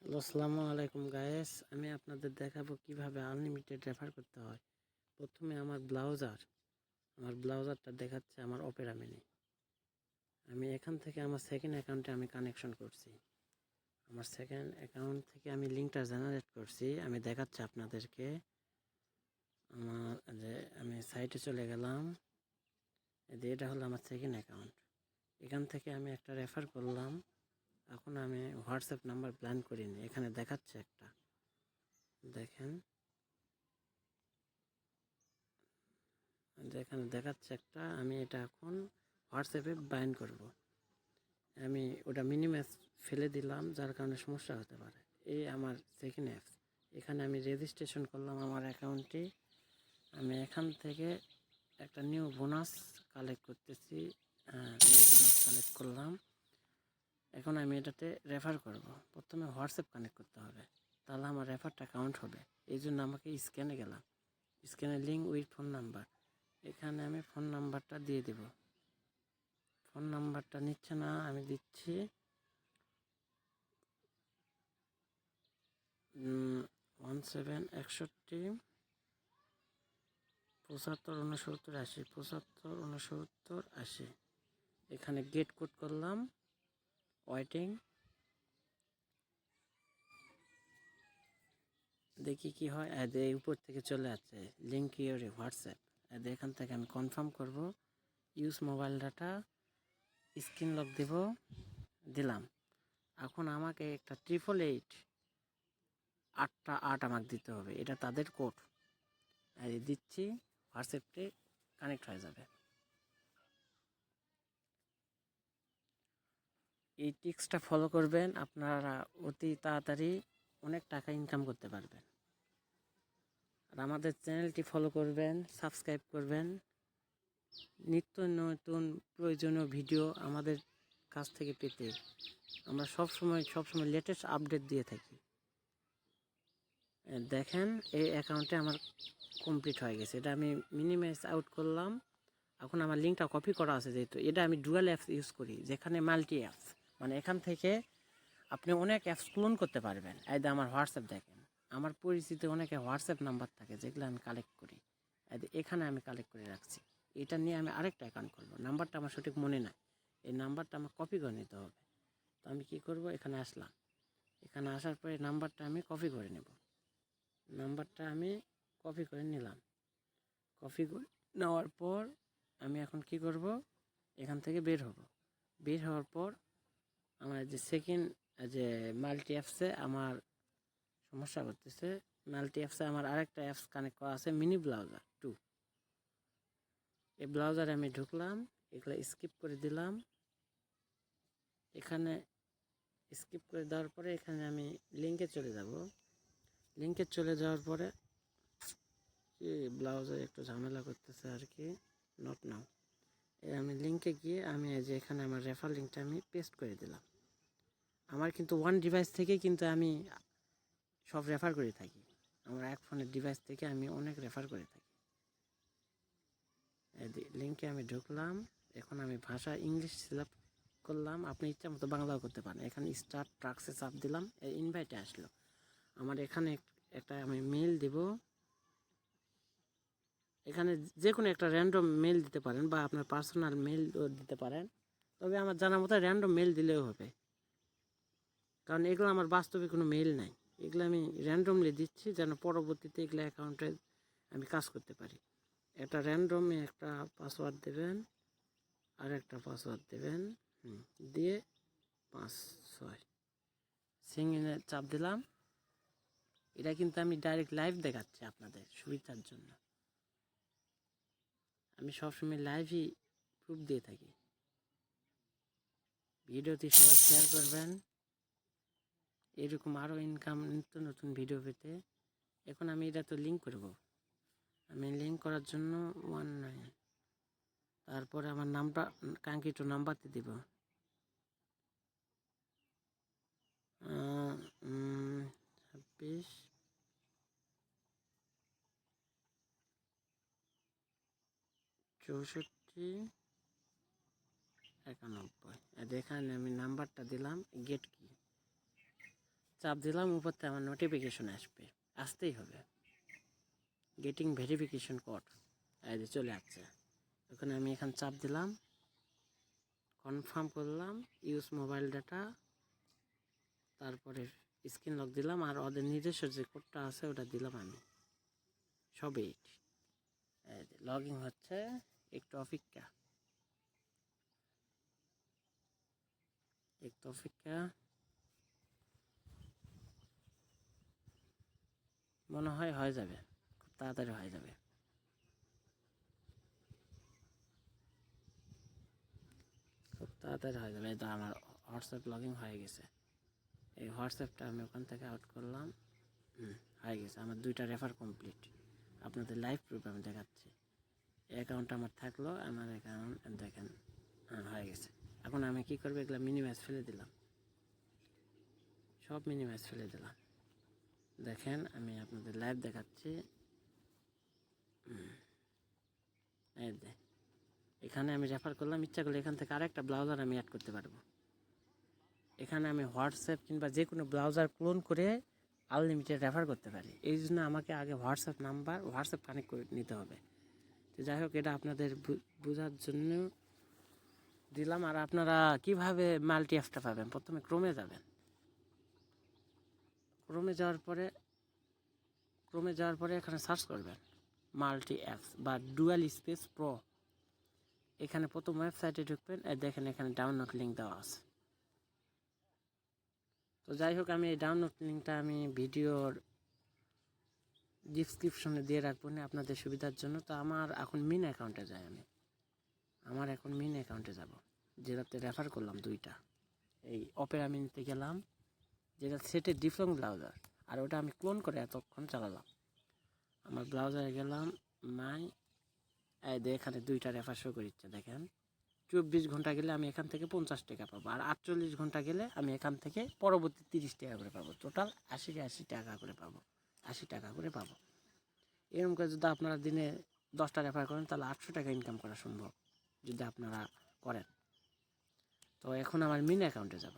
Hello, আসসালামু আলাইকুম guys. আমি আপনাদের দেখাবো কিভাবে আনলিমিটেড রেফার করতে হয়। প্রথমে আমার ব্রাউজারটা দেখাচ্ছে আমার অপেরা মিনি। আমি এখান থেকে আমার সেকেন্ড অ্যাকাউন্টে আমি কানেকশন করছি। আমার সেকেন্ড অ্যাকাউন্ট থেকে আমি লিঙ্কটা জেনারেট করছি। আমি দেখাচ্ছি আপনাদেরকে। আমার আমি সাইটে চলে গেলাম। এটা হলো আমার সেকেন্ড অ্যাকাউন্ট। এখান থেকে আমি একটা রেফার করলাম। এখন আমি হোয়াটসঅ্যাপ নাম্বার প্ল্যান করিনি, এখানে দেখাচ্ছে একটা, দেখেন এখানে দেখাচ্ছে একটা। আমি এটা এখন হোয়াটসঅ্যাপে বাইন্ড করব। আমি ওটা মিনিমাইজ ফেলে দিলাম, যার কারণে সমস্যা হতে পারে। এই আমার সেকেন্ড অ্যাপস। এখানে আমি রেজিস্ট্রেশন করলাম আমার অ্যাকাউন্টটি। আমি এখান থেকে একটা নিউ বোনাস কালেক্ট করতেছি। নিউ বোনাস কালেক্ট করলাম। এখন আমি এটাতে রেফার করব। প্রথমে হোয়াটসঅ্যাপ কানেক্ট করতে হবে, তাহলে আমার রেফারটা কাউন্ট হবে। এই জন্য আমাকে স্ক্যানে গেলাম। স্ক্যানে লিঙ্ক উইথ ফোন নাম্বার। এখানে আমি ফোন নাম্বারটা দিয়ে দেব। ফোন নাম্বারটা নিচ্ছে না, আমি দিচ্ছি 1761 75 69 80 75 69 80। এখানে গেট কোড করলাম, ওয়েটিং, দেখি কি হয়। এই উপর থেকে চলে আসছে লিঙ্ক ইউর হোয়াটসঅ্যাপ। এখান থেকে আমি কনফার্ম করব। Use mobile data, screen lock দেব, দিলাম। এখন আমাকে একটা 888 8 আমাকে দিতে হবে, এটা তাদের কোড। দিচ্ছি, হোয়াটসঅ্যাপে কানেক্ট হয়ে যাবে। এই টিক্সটা ফলো করবেন, আপনারা অতি তাড়াতাড়ি অনেক টাকা ইনকাম করতে পারবেন। আর আমাদের চ্যানেলটি ফলো করবেন, সাবস্ক্রাইব করবেন। নিত্য নতুন প্রয়োজনীয় ভিডিও আমাদের কাছ থেকে পেতে আমরা সবসময় লেটেস্ট আপডেট দিয়ে থাকি। দেখেন, এই অ্যাকাউন্টে আমার কমপ্লিট হয়ে গেছে। এটা আমি মিনিমাইজ আউট করলাম। এখন আমার লিঙ্কটা কপি করা আছে, যেহেতু এটা আমি ডুয়াল অ্যাপস ইউজ করি, যেখানে মাল্টি অ্যাপস, মানে এখান থেকে আপনি অনেক অ্যাপস ক্লোন করতে পারবেন। এই যে আমার হোয়াটসঅ্যাপ দেখেন, আমার পরিচিত অনেকে হোয়াটসঅ্যাপ নাম্বার থাকে যেগুলো আমি কালেক্ট করি। এখানে আমি কালেক্ট করে রাখছি। এটা নিয়ে আমি আরেকটা অ্যাকাউন্ট করবো। নাম্বারটা আমার সঠিক মনে নাই, এই নাম্বারটা আমার কপি করে নিতে হবে। তো আমি কি করব, এখানে আসলাম। এখানে আসার পরে নাম্বারটা আমি কপি করে নেব। নাম্বারটা আমি কপি করে নিলাম। কপি করে নেওয়ার পর আমি এখন কি করব, এখান থেকে বের হব। বের হওয়ার পর আমার যে সেকেন্ড যে মাল্টি অ্যাপসে আমার সমস্যা করতেছে। মাল্টি অ্যাপসে আমার আরেকটা অ্যাপস কানেক্ট করা আছে, মিনি ব্রাউজার 2। এই ব্রাউজারে আমি ঢুকলাম, এগুলো স্কিপ করে দিলাম। এখানে স্কিপ করে দেওয়ার পরে এখানে আমি লিঙ্কে চলে যাব। লিঙ্কে চলে যাওয়ার পরে কি ব্রাউজার একটু ঝামেলা করতেছে আর কি, নট নাও। আমি লিঙ্কে গিয়ে আমি যে এখানে আমার রেফার লিঙ্কটা আমি পেস্ট করে দিলাম। আমার কিন্তু ওয়ান ডিভাইস থেকে কিন্তু আমি সব রেফার করে থাকি। আমার এক ফোনের ডিভাইস থেকে আমি অনেক রেফার করে থাকি। লিঙ্কে আমি ঢুকলাম। এখন আমি ভাষা ইংলিশ সিলেক্ট করলাম। আপনি ইচ্ছা মতো বাংলাও করতে পারেন। এখানে স্টার্ট ট্রাক্সে চাপ দিলাম, ইনভাইটে আসলো। আমার এখানে একটা আমি মেল দেব। এখানে যে কোনো একটা র্যান্ডম মেল দিতে পারেন, বা আপনার পার্সোনাল মেল দিতে পারেন। তবে আমার জানার মতো র্যান্ডম মেল দিলেও হবে, কারণ এগুলো আমার বাস্তবে কোনো মেল নাই। এগুলো আমি র্যান্ডমলি দিচ্ছি, যেন পরবর্তীতে এগুলো অ্যাকাউন্টে আমি কাজ করতে পারি। একটা র্যান্ডমে একটা পাসওয়ার্ড দেবেন, আর একটা পাসওয়ার্ড দেবেন, দিয়ে 5 6 সিঙ্গেলে চাপ দিলাম। এটা কিন্তু আমি ডাইরেক্ট লাইভ দেখাচ্ছি আপনাদের সুবিধার জন্য। আমি সবসময় লাইভই প্রুফ দিয়ে থাকি। ভিডিওটি সবাই শেয়ার করবেন, এরকম আরও ইনকাম নিত্য নতুন ভিডিও পেতে। এখন আমি এটা তো লিঙ্ক করব। আমি লিঙ্ক করার জন্য 19, তারপরে আমার নামটা কাঙ্ক্ষিত নাম্বারটি দিব, 26 64 91। এখানে আমি নাম্বারটা দিলাম, গেট কি চাপ দিলাম, উপর থেকে আমার নোটিফিকেশন আসতেই হবে, গেটিং ভেরিফিকেশন কোড, এই যে চলে আসছে। ওখানে আমি এখানে চাপ দিলাম, কনফার্ম করলাম, ইউজ মোবাইল ডাটা, তারপরে স্ক্রিন লক দিলাম, আর ওদের নিজস্ব যে কোডটা আছে ওটা দিলাম আমি, সব 8। লগ ইন হচ্ছে, একটু অপেক্ষা, মনে হয় হয়ে যাবে, খুব তাড়াতাড়ি হয়ে যাবে। এই তো আমার হোয়াটসঅ্যাপ লগ ইন হয়ে গেছে। এই হোয়াটসঅ্যাপটা আমি ওখান থেকে আউট করলাম, হয়ে গেছে। আমার 2টা রেফার কমপ্লিট, আপনাদের লাইভ প্রুফ আমি দেখাচ্ছি। এই অ্যাকাউন্টটা আমার থাকলো, আমার অ্যাকাউন্ট দেখেন হয়ে গেছে। এখন আমি কি করবো, এগুলো মিনিমাইজ ফেলে দিলাম, সব মিনিমাইজ ফেলে দিলাম। দেখেন আমি আপনাদের লাইভ দেখাচ্ছি। এই যে এখানে আমি রেফার করলাম, ইচ্ছা করলে এখান থেকে আরেকটা ব্রাউজার আমি অ্যাড করতে পারবো। এখানে আমি হোয়াটসঅ্যাপ কিংবা যে কোনো ব্রাউজার ক্লোন করে আনলিমিটেড রেফার করতে পারি। এই জন্য আমাকে আগে হোয়াটসঅ্যাপ কানেক্ট করে নিতে হবে। তো যাই হোক, এটা আপনাদের বোঝার জন্য দিলাম। আর আপনারা কিভাবে মাল্টি অ্যাপটা পাবেন, প্রথমে ক্রোমে যাবেন, ক্রোমে যাওয়ার পরে এখানে সার্চ করবেন মাল্টি অ্যাপস বা ডুয়াল স্পেস প্রো। এখানে প্রথম ওয়েবসাইটে ঢুকবেন, দেখেন এখানে ডাউনলোড লিঙ্ক দেওয়া আছে। তো যাই হোক, আমি এই ডাউনলোড লিঙ্কটা আমি ভিডিওর ডিসক্রিপশনে দিয়ে রাখবো না আপনাদের সুবিধার জন্য। তো আমার এখন মিন অ্যাকাউন্টে যাই, আমার এখন মিন অ্যাকাউন্টে যাব, যেটাতে রেফার করলাম 2টা। এই অপেরা মিনিতে গেলাম, যেটা সেটের ডিফলং ব্রাউজার, আর ওটা আমি ক্লোন করে এতক্ষণ চালালাম। আমার ব্রাউজারে গেলাম, এখানে 2টা রেফার শো করিচ্ছে। দেখেন 24 ঘন্টা গেলে আমি এখান থেকে 50 টাকা পাবো, আর 48 ঘন্টা গেলে আমি এখান থেকে পরবর্তী 30 টাকা করে পাবো। টোটাল 80 টাকা করে পাবো, 80 টাকা করে পাবো। এরকম করে যদি আপনারা দিনে 10টা রেফার করেন, তাহলে 800 টাকা ইনকাম করা সম্ভব যদি আপনারা করেন। তো এখন আমার মিন অ্যাকাউন্টে যাব,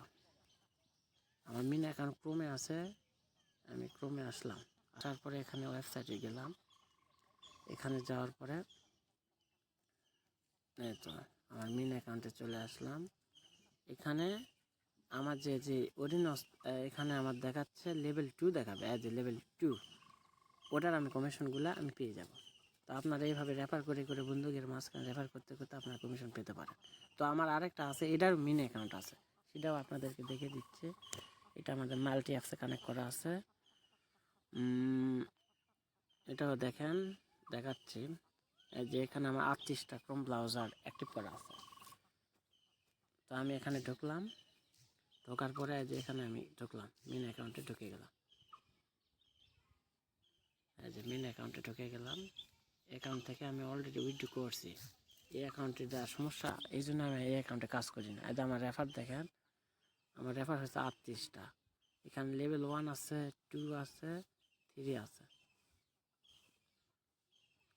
আমার মিন অ্যাকাউন্ট ক্রোমে আছে, আমি ক্রোমে আসলাম। আসার পরে এখানে ওয়েবসাইটে গেলাম, এখানে যাওয়ার পরে এই তো আমার মিন অ্যাকাউন্টে চলে আসলাম। এখানে আমার যে অরিনস, এখানে আমার দেখাচ্ছে লেভেল 2 দেখাবে, লেভেল 2, ওটার আমি কমিশনগুলো আমি পেয়ে যাব। তো আপনারা এইভাবে রেফার করে করে বন্ধুদের মাঝখানে রেফার করতে করতে আপনারা কমিশন পেতে পারেন। তো আমার আরেকটা আছে, এটার মিন অ্যাকাউন্ট আছে, সেটাও আপনাদেরকে দেখে দিচ্ছে। এটা আমাদের মাল্টি অ্যাপসে কানেক্ট করা আছে, এটাও দেখাচ্ছি। যে এখানে আমার 38টা ক্রোম ব্রাউজার অ্যাক্টিভ করা আছে। তো আমি এখানে ঢুকলাম, ঢোকার পরে যে এখানে আমি ঢুকলাম, মিন অ্যাকাউন্টে ঢুকে গেলাম। মিন অ্যাকাউন্টে ঢুকে গেলাম, অ্যাকাউন্ট থেকে আমি অলরেডি উইথড্র করছি। এই অ্যাকাউন্টে যা সমস্যা, এই জন্য আমি এই অ্যাকাউন্টে কাজ করি না। আমার রেফার দেখেন, আমার রেফার হচ্ছে 38টা। এখানে লেভেল 1 আছে, 2 আছে, 3 আছে,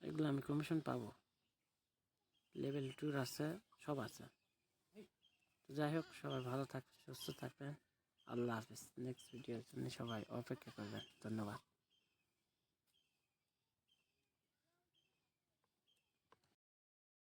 এগুলো আমি কমিশন পাবো। লেভেল 2 আছে, সব আছে। তো যাই হোক, সবাই ভালো থাকবেন, সুস্থ থাকবেন। আল্লাহ হাফিজ। নেক্সট ভিডিওর জন্য সবাই অপেক্ষা করবেন। ধন্যবাদ।